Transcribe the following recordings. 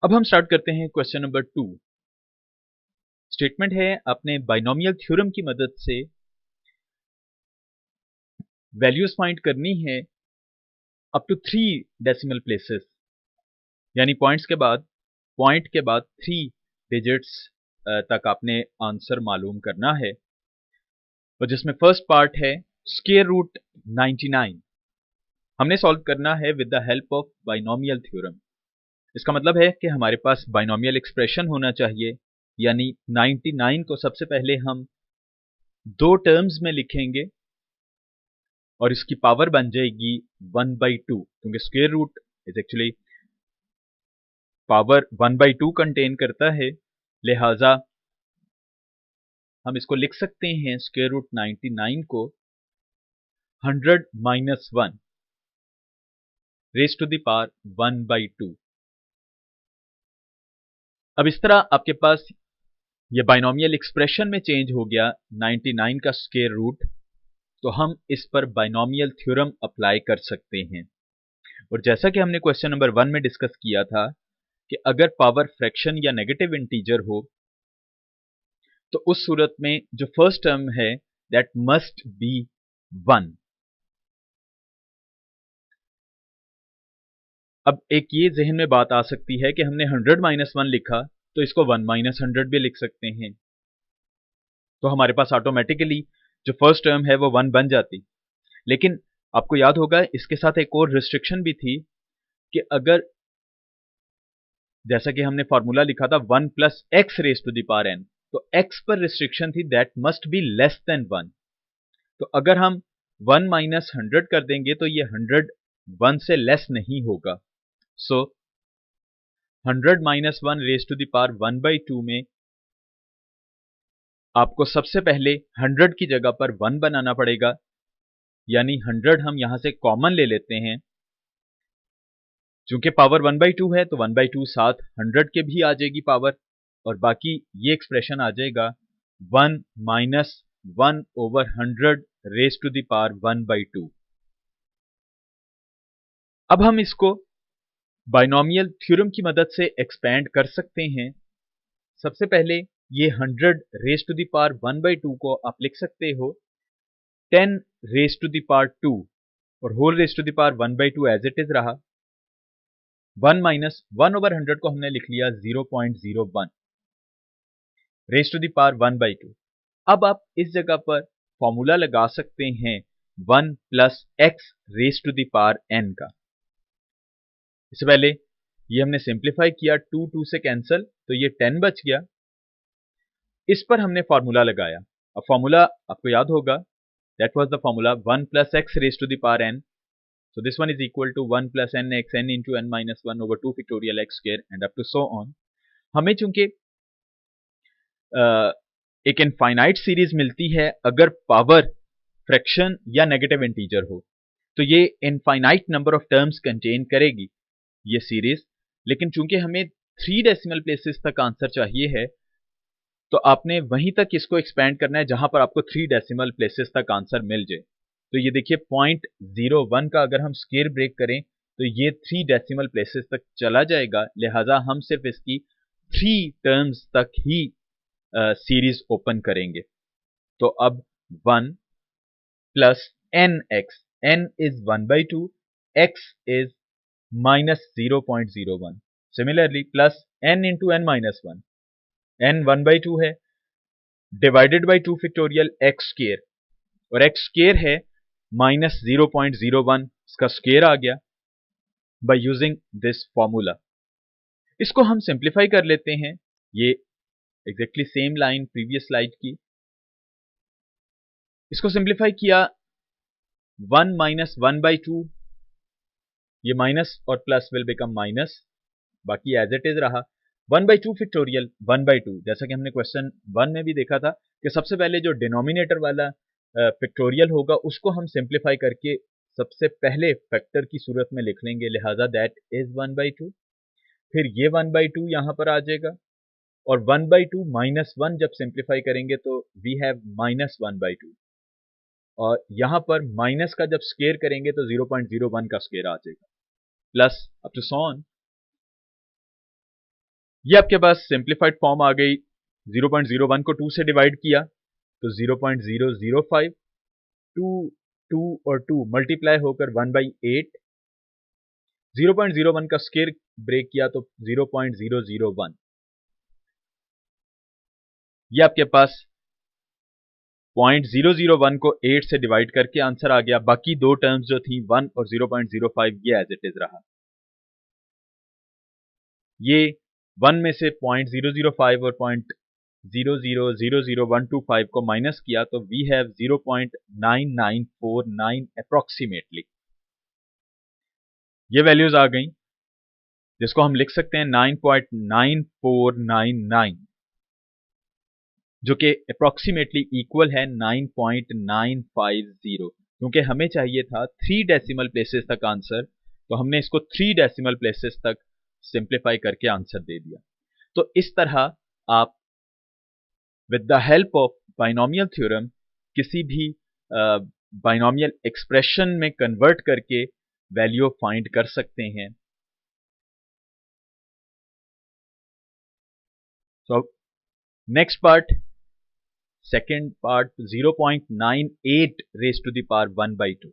अब हम स्टार्ट करते हैं क्वेश्चन नंबर 2। स्टेटमेंट है आपने बाइनोमियल थ्योरम की मदद से वैल्यूज फाइंड करनी है अप टू 3 डेसिमल प्लेसेस, यानी पॉइंट के बाद 3 डिजिट्स तक आपने आंसर मालूम करना है। और जिसमें फर्स्ट पार्ट है स्क्वायर रूट 99 हमने सॉल्व करना है with the help of binomial theorem. इसका मतलब है कि हमारे पास बाइनोमियल एक्सप्रेशन होना चाहिए, यानी 99 को सबसे पहले हम दो टर्म्स में लिखेंगे और इसकी पावर बन जाएगी 1/2, क्योंकि square root is actually power 1/2 contain करता है। लिहाजा हम इसको लिख सकते हैं स्क्वायर रूट 99 को 100 minus 1 raise to the power 1/2। अब इस तरह आपके पास ये बाइनोमियल एक्सप्रेशन में चेंज हो गया 99 का स्क्वायर रूट, तो हम इस पर बाइनोमियल थ्योरम अप्लाई कर सकते हैं। और जैसा कि हमने क्वेश्चन नंबर 1 में डिस्कस किया था कि अगर पावर फ्रैक्शन या नेगेटिव इंटीजर हो तो उस सूरत में जो फर्स्ट टर्म है दैट मस्ट बी 1। अब एक ये जहन में बात आ सकती है कि हमने 100 माइनस 1 लिखा तो इसको 1 माइनस 100 भी लिख सकते हैं, तो हमारे पास ऑटोमेटिकली जो फर्स्ट टर्म है वो 1 बन जाती। लेकिन आपको याद होगा इसके साथ एक और रिस्ट्रिक्शन भी थी कि अगर, जैसा कि हमने फॉर्मूला लिखा था 1 plus x raise to the power n, तो x पर रिस्ट्रिक्शन थी that must be less than 1। तो अगर हम 1 माइनस 100 कर देंगे तो ये 100 1 से लेस नहीं होगा। So 100 minus 1 raise to the power 1/2 में आपको सबसे पहले 100 की जगह पर 1 बनाना पड़ेगा, यानी 100 हम यहां से कॉमन ले लेते हैं। चूंकि पावर 1/2 है तो 1/2 साथ 100 के भी आ जाएगी पावर, और बाकी ये एक्सप्रेशन आ जाएगा 1 minus 1 over 100 raise to the power 1/2। अब हम इसको बाइनोमियल थ्योरम की मदद से एक्सपेंड कर सकते हैं। सबसे पहले ये 100 रेज टू द पावर 1/2 को आप लिख सकते हो 10 रेज टू द पावर 2, और whole raise to the power 1/2 as it is रहा। 1 माइनस 1 ओवर 100 को हमने लिख लिया 0.01 रेज टू द पावर 1/2। अब आप इस जगह पर फॉर्मूला लगा सकते हैं 1 plus x raise to the power n का। इससे पहले ये हमने सिंप्लीफाई किया, 2 2 से कैंसिल, तो ये 10 बच गया। इस पर हमने फॉर्मूला लगाया। अब फॉर्मूला आपको याद होगा, that was the formula 1 plus x raise to the power n, so this one is equal to 1 plus n x n into n minus 1 over 2 factorial x square and up to so on। हमें चूंकि एक infinite series मिलती है अगर power fraction या negative integer हो, तो ये infinite number of terms contain करेगी ये सीरीज। लेकिन चूंकि हमें 3 डेसिमल प्लेसेस तक आंसर चाहिए है, तो आपने वहीं तक इसको एक्सपेंड करना है जहां पर आपको 3 डेसिमल प्लेसेस तक आंसर मिल जाए। तो ये देखिए 0.01 का अगर हम स्क्वायर ब्रेक करें तो ये 3 डेसिमल प्लेसेस तक चला जाएगा। लिहाजा हम सिर्फ इसकी 3 टर्म्स तक ही सीरीज ओपन करेंगे। तो अब 1 plus n x, n is 1/2, x is minus 0.01, similarly plus n into n minus 1, n 1/2 है, divided by 2 factorial x square, और एक्स स्क्वायर है माइनस 0.01, इसका स्क्वायर आ गया बाय यूजिंग दिस फॉर्मूला। इसको हम सिंप्लीफाई कर लेते हैं, ये exactly same line previous slide की। इसको सिंप्लीफाई किया 1 माइनस 1/2, ये माइनस और प्लस विल बिकम माइनस, बाकी एज इट इज रहा। 1/2 फैक्टोरियल 1/2, जैसा कि हमने क्वेश्चन 1 में भी देखा था कि सबसे पहले जो डिनोमिनेटर वाला फैक्टोरियल होगा उसको हम सिंप्लीफाई करके सबसे पहले फैक्टर की सूरत में लिख लेंगे, लिहाजा दैट इज 1/2। फिर ये 1/2 यहां पर आ जाएगा, और 1/2 माइनस 1 जब सिंप्लीफाई करेंगे तो वी हैव माइनस 1/2, और यहां पर माइनस का जब स्क्वायर करेंगे तो 0.01 का स्क्वायर आ जाएगा, plus up to so on. ये आपके पास सिंप्लीफाइड फॉर्म आ गई। 0.01 को 2 से डिवाइड किया तो 0.005, 2 2 और 2 मल्टीप्लाई होकर 1/8। 0.01 का स्क्वायर ब्रेक किया तो 0.001। ये आपके पास 0.001 को 8 से डिवाइड करके आंसर आ गया। बाकी दो टर्म्स जो थी 1 और 0.05 ये एज इट इज रहा। ये 1 में से 0.005 और 0.0000125 को माइनस किया तो वी हैव 0.9949 अप्रोक्सीमेटली। ये वैल्यूज आ गई जिसको हम लिख सकते हैं 9.9499, जो कि अप्रोक्सीमेटली इक्वल है 9.950। क्योंकि हमें चाहिए था 3 डेसिमल प्लेसेस तक आंसर, तो हमने इसको 3 डेसिमल प्लेसेस तक सिंप्लीफाई करके आंसर दे दिया। तो इस तरह आप with the help of binomial theorem किसी भी बाइनोमियल एक्सप्रेशन में कन्वर्ट करके वैल्यू फाइंड कर सकते हैं। So next part, second part, 0.98 raise to the power 1/2।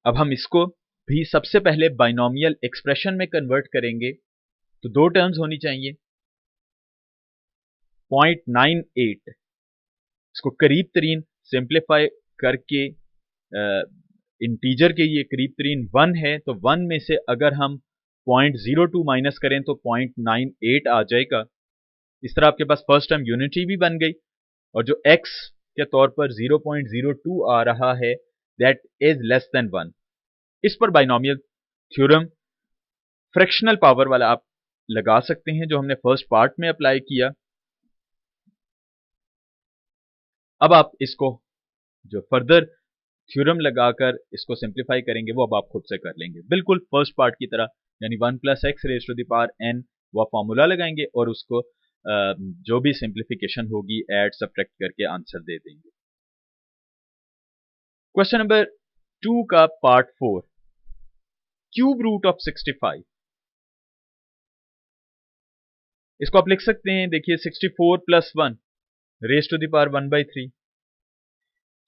अब हम इसको भी सबसे पहले बाइनोमियल एक्सप्रेशन में कन्वर्ट करेंगे तो दो टर्म्स होनी चाहिए। 0.98 इसको करीब तरीन सिंप्लीफाई करके इंटीजर के ये करीब तरीन 1 है, तो 1 में से अगर हम 0.02 माइनस करें तो 0.98 आ जाएगा। इस तरह आपके पास फर्स्ट टर्म यूनिटी भी बन गई और जो x के तौर पर 0.02 आ रहा है दैट इज लेस देन 1। इस पर बाइनोमियल थ्योरम फ्रैक्शनल पावर वाला आप लगा सकते हैं जो हमने फर्स्ट पार्ट में अप्लाई किया। अब आप इसको जो फर्दर थ्योरम लगाकर इसको सिंप्लीफाई करेंगे वो अब आप खुद से कर लेंगे, बिल्कुल फर्स्ट पार्ट की तरह, यानी 1 + x raise to the power n वो फॉर्मूला लगाएंगे और उसको जो भी सिंप्लीफिकेशन होगी ऐड सब्ट्रैक्ट करके आंसर दे देंगे। क्वेश्चन नंबर 2 का पार्ट 4, क्यूब रूट ऑफ 65। इसको आप लिख सकते हैं, देखिए 64 + 1 रेज़ टू द पावर 1/3।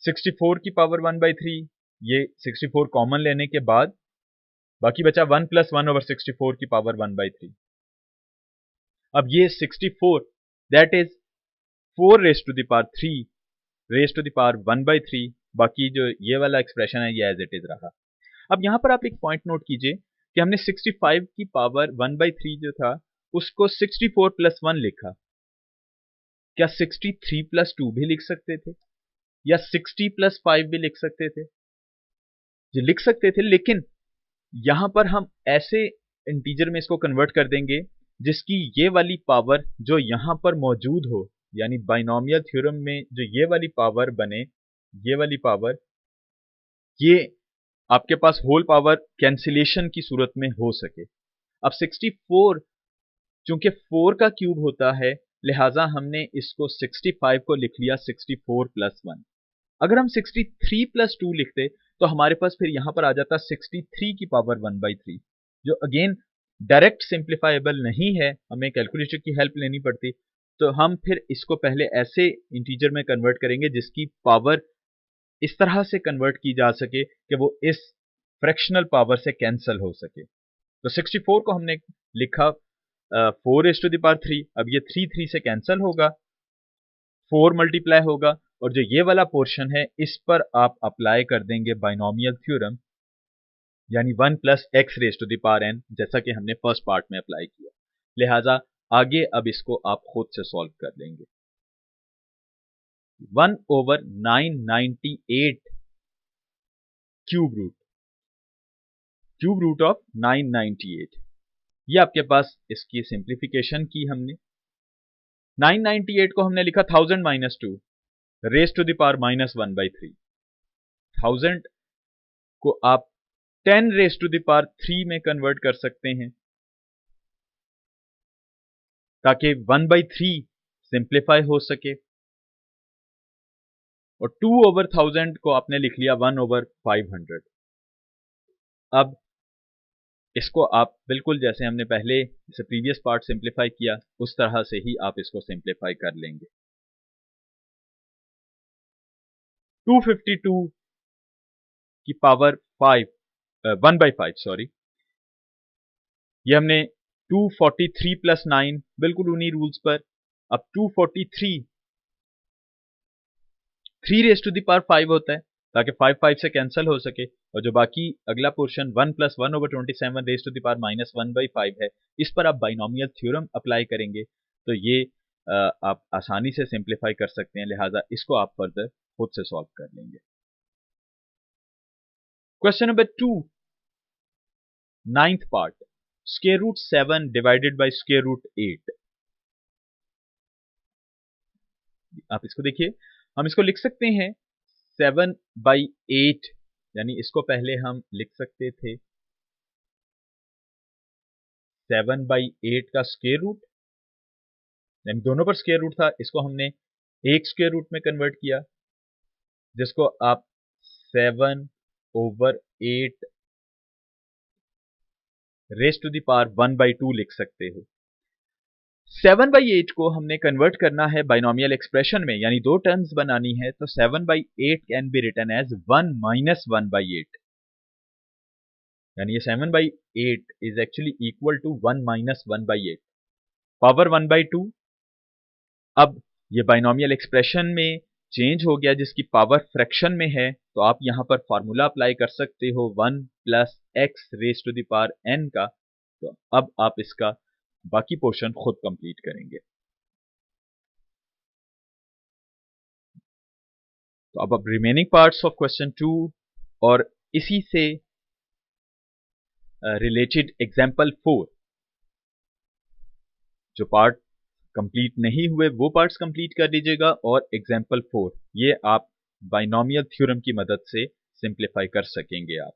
64 की पावर 1/3, ये 64 कॉमन लेने के बाद बाकी बचा 1 + 1/64 की पावर 1/3। अब ये 64 that is 4 raise to the power 3 raise to the power 1/3। बाकी जो ये वाला एक्सप्रेशन है ये एज इट इज रहा। अब यहां पर आप एक पॉइंट नोट कीजिए कि हमने 65 की पावर 1/3 जो था उसको 64 + 1 लिखा। क्या 63 + 2 भी लिख सकते थे या 60 + 5 भी लिख सकते थे? जी लिख सकते थे, लेकिन यहां पर हम ऐसे इंटीजर में इसको कन्वर्ट कर देंगे जिसकी ये वाली पावर जो यहां पर मौजूद हो, यानी बाइनोमियल थ्योरम में जो ये वाली पावर बने, ये वाली पावर, ये आपके पास होल पावर कैंसिलेशन की सूरत में हो सके। अब 64 चूंकि 4 का क्यूब होता है लिहाजा हमने इसको 65 को लिख लिया 64 + 1। अगर हम 63 + 2 लिखते तो हमारे पास फिर यहां पर आ जाता 63 की पावर 1/3, जो अगेन डायरेक्ट सिंप्लीफाइबल नहीं है, हमें कैलकुलेटर की हेल्प लेनी पड़ती। तो हम फिर इसको पहले ऐसे इंटीजर में कन्वर्ट करेंगे जिसकी पावर इस तरह से कन्वर्ट की जा सके कि वो इस फ्रैक्शनल पावर से कैंसिल हो सके। तो 64 को हमने लिखा 4 रेज़ टू द पावर 3। अब ये 3 3 से कैंसिल होगा, 4 मल्टीप्लाई होगा और जो ये वाला पोर्शन है इस पर आप अप्लाई कर देंगे बाइनोमियल थ्योरम, यानी 1 + x raise to the power n, जैसा कि हमने फर्स्ट पार्ट में अप्लाई किया। लिहाजा आगे अब इसको आप खुद से सॉल्व कर लेंगे। 1/998 क्यूब रूट ऑफ 998, ये आपके पास इसकी सिंप्लीफिकेशन की हमने। 998 को हमने लिखा 1000 - 2 रेज़ टू द पावर -1/3। 1000 को आप 10 रेज़ टू द पावर 3 में कन्वर्ट कर सकते हैं ताकि 1/3 सिंप्लीफाई हो सके, और 2/1000 को आपने लिख लिया 1/500। अब इसको आप बिल्कुल जैसे हमने पहले इसे प्रीवियस पार्ट सिंप्लीफाई किया उस तरह से ही आप इसको सिंप्लीफाई कर लेंगे। 252 की पावर 1/5 सॉरी, ये हमने 243 प्लस 9 बिल्कुल उन्हीं रूल्स पर। अब 243 3 रेज टू द पावर 5 होता है ताकि 5 5 से कैंसिल हो सके, और जो बाकी अगला portion 1 + 1/27 raise to the power -1/5 है, इस पर आप बाइनोमियल थ्योरम अप्लाई करेंगे तो ये आप आसानी से सिंप्लीफाई कर सकते हैं, लिहाजा इसको आप फर्दर खुद से सॉल्व कर लेंगे। Question number 2, 9th part, √7 divided by √8। आप इसको देखिए, हम इसको लिख सकते हैं 7/8, यानी इसको पहले हम लिख सकते थे 7/8 का स्क्वायर रूट, यानी दोनों पर स्क्वायर रूट था, इसको हमने एक स्क्वायर रूट में कन्वर्ट किया, जिसको आप 7/8 रेज टू द पावर 1/2 लिख सकते हो। 7/8 को हमने कन्वर्ट करना है बाइनोमियल एक्सप्रेशन में, यानी दो टर्म्स बनानी है, तो 7/8 कैन बी रिटन एज 1 - 1/8, यानी ये 7/8 is actually equal to 1 - 1/8 power 1/2। अब ये बाइनोमियल एक्सप्रेशन में चेंज हो गया, जिसकी पावर फ्रैक्शन में है, तो आप यहां पर फॉर्मूला अप्लाई कर सकते हो 1 + x raise to the power n का। तो अब आप इसका बाकी पोर्शन खुद कंप्लीट करेंगे। तो अब रिमेनिंग पार्ट्स ऑफ क्वेश्चन 2 और इसी से रिलेटेड एग्जाम्पल 4, जो पार्ट कंप्लीट नहीं हुए वो पार्ट्स कंप्लीट कर लीजिएगा, और एग्जाम्पल 4 ये आप बाइनोमियल थ्योरम की मदद से सिंप्लीफाई कर सकेंगे आप।